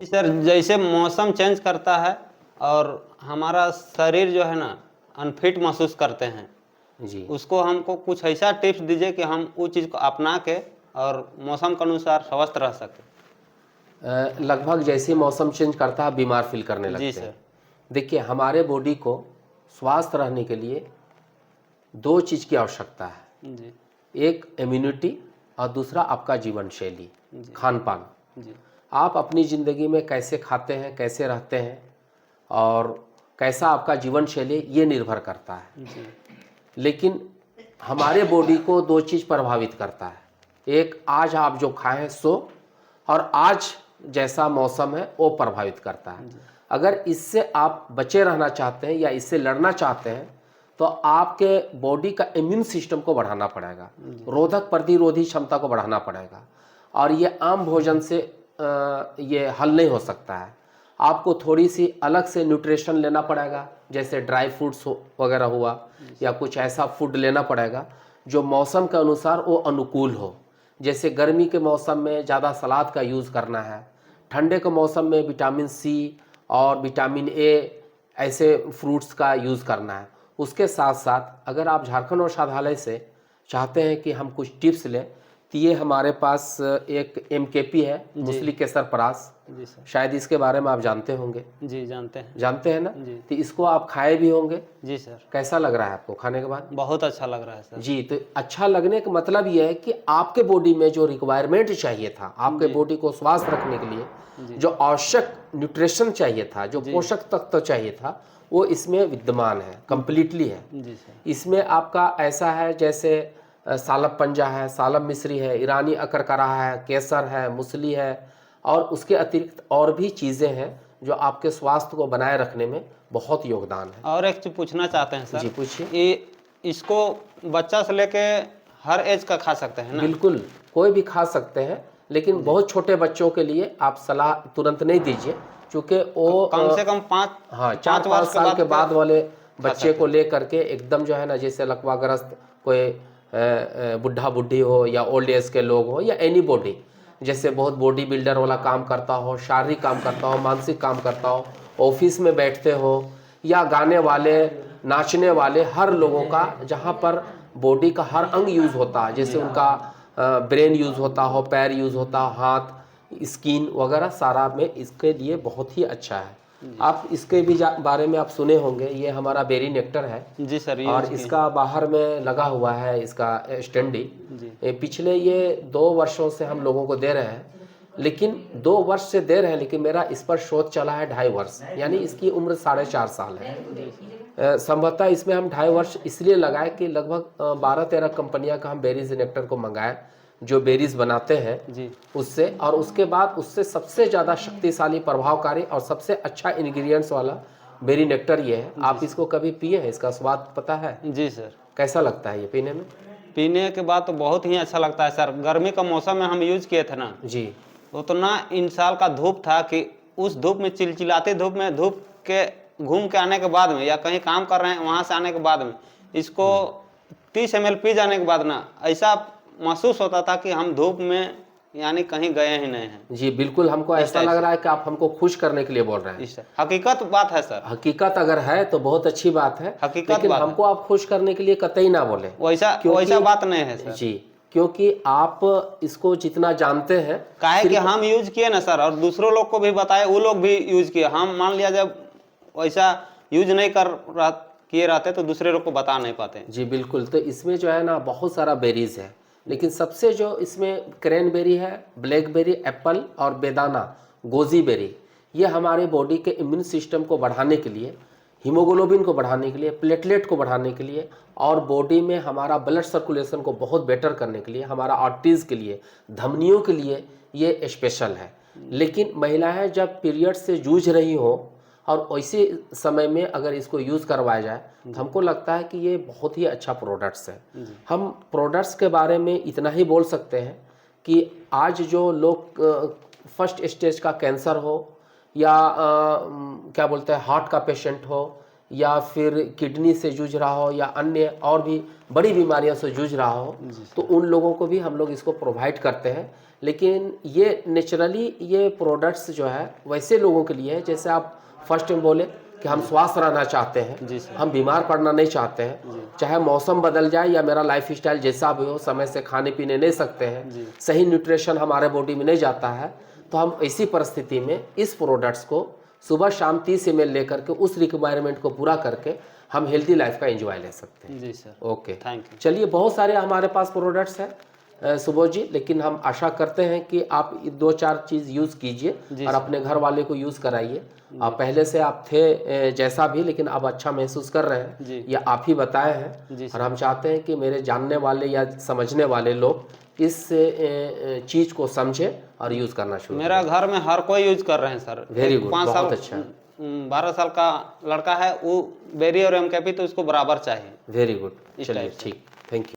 जी sir, जैसे मौसम change करता है और हमारा शरीर जो है ना अनफिट महसूस करते हैं, जी। उसको हमको कुछ ऐसा टिप्स दीजिए कि हम उस चीज़ को अपना के और मौसम के अनुसार स्वस्थ रह सकें। लगभग जैसे ही मौसम चेंज करता है बीमार फील करने जी लगते सर। हैं। देखिए, हमारे बॉडी को स्वस्थ रहने के लिए 2 चीज़ की आवश्यकता है। जी। एक इम्यूनिटी और दूसरा आपका जीवन शैली, जी। खान-पान। जी। आप अपनी ज़िंदगी में कैसे खाते हैं, कैसे रहते हैं और कैसा आपका जीवन शैली, ये निर्भर करता है। जी। लेकिन हमारे बॉडी को 2 चीज़ प्रभावित करता है। एक, आज आप जो खाएं सो, और आज जैसा मौसम है वो प्रभावित करता है। अगर इससे आप बचे रहना चाहते हैं या इससे लड़ना चाहते हैं तो आपके बॉडी का इम्यून सिस्टम को बढ़ाना पड़ेगा, रोधक प्रतिरोधी क्षमता को बढ़ाना पड़ेगा। और ये आम भोजन से ये हल नहीं हो सकता है। आपको थोड़ी सी अलग से न्यूट्रिशन लेना पड़ेगा, जैसे ड्राई फ्रूट्स वगैरह हुआ, या कुछ ऐसा फूड लेना पड़ेगा जो मौसम के अनुसार वो अनुकूल हो। जैसे गर्मी के मौसम में ज़्यादा सलाद का यूज़ करना है, ठंडे के मौसम में विटामिन सी और विटामिन ए ऐसे फ्रूट्स का यूज़ करना है। उसके साथ साथ अगर आप झारखंड औषधालय से चाहते हैं कि हम कुछ टिप्स लें तो ये हमारे पास एक MKP है, मूसली केसर परास। जी सर। शायद इसके बारे में आप जानते होंगे। जी, जानते हैं। जानते हैं ना? जी। तो इसको आप खाए भी होंगे। जी सर। कैसा लग रहा है आपको खाने के बाद? बहुत अच्छा लग रहा है सर। जी, तो अच्छा लगने का मतलब ये है कि आपके बॉडी में जो रिक्वायरमेंट चाहिए था, आपके बॉडी को स्वास्थ्य रखने के लिए जो आवश्यक न्यूट्रिशन चाहिए था, जो पोषक तत्व चाहिए था, वो इसमें विद्यमान है, कंप्लीटली है। जी सर। इसमें आपका ऐसा है जैसे सालब पंजा है, सालब मिश्री है, ईरानी अकरकरा है, केसर है, मूसली है, और उसके अतिरिक्त और भी चीज़ें हैं जो आपके स्वास्थ्य को बनाए रखने में बहुत योगदान है। और एक चीज़ पूछना चाहते हैं सर। जी, पूछिए। ये इसको बच्चा से लेके हर एज का खा सकते हैं ना? बिल्कुल, कोई भी खा सकते हैं, लेकिन बहुत छोटे बच्चों के लिए आप सलाह तुरंत नहीं दीजिए, क्योंकि वो कम से कम 5 हाँ 4-5 साल के बाद वाले बच्चे को ले करके एकदम जो है ना, जैसे लकवाग्रस्त कोई बुढ़ा बुढ़ी हो या ओल्ड एज के लोग हो या एनी बॉडी, जैसे बहुत बॉडी बिल्डर वाला काम करता हो, शारीरिक काम करता हो, मानसिक काम करता हो, ऑफिस में बैठते हो, या गाने वाले, नाचने वाले, हर लोगों का जहाँ पर बॉडी का हर अंग यूज़ होता है, जैसे उनका ब्रेन यूज़ होता हो, पैर यूज़ होता हो, हाथ, स्किन वगैरह सारा में इसके लिए बहुत ही अच्छा है। आप इसके भी बारे में आप सुने होंगे, ये हमारा बेरी नेक्टर है। जी सर। और इसका बाहर में लगा हुआ है इसका स्टैंडी। पिछले ये 2 वर्षों से हम लोगों को दे रहे हैं, लेकिन 2 वर्ष से दे रहे हैं, लेकिन मेरा इस पर शोध चला है 2.5 वर्ष, यानी इसकी उम्र 4.5 साल है। संभवतः इसमें हम 2.5 वर्ष इसलिए लगाए कि लगभग 12-13 कंपनियां का हम बेरीज नेक्टर को मंगाए जो बेरीज बनाते हैं जी। उससे, और उसके बाद उससे सबसे ज़्यादा शक्तिशाली, प्रभावकारी और सबसे अच्छा इंग्रेडिएंट्स वाला बेरी नेक्टर ये है। आप इसको कभी पिए हैं? इसका स्वाद पता है? जी सर। कैसा लगता है ये पीने में? पीने के बाद तो बहुत ही अच्छा लगता है सर। गर्मी का मौसम में हम यूज़ किए थे ना, जी। उतना इन साल का धूप था कि उस धूप में, चिलचिलाते धूप में, धूप के घूम के आने के बाद में या कहीं काम कर रहे हैं वहाँ से आने के बाद में इसको 30 ml पी जाने के बाद ना ऐसा महसूस होता था कि हम धूप में यानी कहीं गए ही नहीं हैं। जी बिल्कुल, हमको ऐसा लग रहा है कि आप हमको खुश करने के लिए बोल रहे हैं। हकीकत बात है सर। हकीकत अगर है तो बहुत अच्छी बात है, हकीकत लेकिन बात हमको आप खुश करने के लिए कतई ना बोले, वैसा बात नहीं है सर। जी, क्योंकि आप इसको जितना जानते हैं, काहे कि हम यूज किए ना सर, और दूसरों लोग को भी बताए, वो लोग भी यूज किए। हम मान लिया जब वैसा यूज नहीं किए रहते तो दूसरे लोग को बता नहीं पाते। जी बिल्कुल, तो इसमें जो है ना बहुत सारा बेरीज है, लेकिन सबसे जो इसमें क्रैनबेरी है, ब्लैकबेरी, एप्पल और बेदाना, गोजी बेरी, ये हमारे बॉडी के इम्यून सिस्टम को बढ़ाने के लिए, हीमोग्लोबिन को बढ़ाने के लिए, प्लेटलेट को बढ़ाने के लिए, और बॉडी में हमारा ब्लड सर्कुलेशन को बहुत बेटर करने के लिए, हमारा आर्टरीज के लिए, धमनियों के लिए ये स्पेशल है। लेकिन महिलाएं जब पीरियड से जूझ रही हो और ऐसे समय में अगर इसको यूज़ करवाया जाए तो हमको लगता है कि ये बहुत ही अच्छा प्रोडक्ट्स है। हम प्रोडक्ट्स के बारे में इतना ही बोल सकते हैं कि आज जो लोग फर्स्ट स्टेज का कैंसर हो या क्या बोलते हैं हार्ट का पेशेंट हो या फिर किडनी से जूझ रहा हो या अन्य और भी बड़ी बीमारियों से जूझ रहा हो, तो उन लोगों को भी हम लोग इसको प्रोवाइड करते हैं। लेकिन ये नेचुरली ये प्रोडक्ट्स जो है वैसे लोगों के लिए है, जैसे आप फर्स्ट में बोले कि हम स्वस्थ रहना चाहते हैं, जी सर। हम बीमार पड़ना नहीं चाहते हैं, चाहे मौसम बदल जाए या मेरा लाइफ स्टाइल जैसा भी हो, समय से खाने पीने नहीं सकते हैं, सही न्यूट्रिशन हमारे बॉडी में नहीं जाता है, तो हम ऐसी परिस्थिति में इस प्रोडक्ट्स को सुबह शाम 30 ml लेकर के उस रिक्वायरमेंट को पूरा करके हम हेल्दी लाइफ का एंजॉय ले सकते हैं। जी सर। Okay, thank you. चलिए, बहुत सारे हमारे पास प्रोडक्ट्स हैं सुबोध जी, लेकिन हम आशा करते हैं कि आप 2-4 चीज़ यूज़ कीजिए और अपने घर वाले को यूज़ कराइए। आप पहले से आप थे जैसा भी, लेकिन अब अच्छा महसूस कर रहे हैं, ये आप ही बताए हैं। और हम चाहते हैं कि मेरे जानने वाले या समझने वाले लोग इस चीज़ को समझे और यूज़ करना शुरू मेरा घर में हर कोई यूज कर रहे हैं सर। वेरी गुड, 5 साल बहुत अच्छा। 12 साल का लड़का है, वो बेरी और एमकेपी तो उसको बराबर चाहिए। वेरी गुड, इस चलिए टाइप से। ठीक, थैंक यू।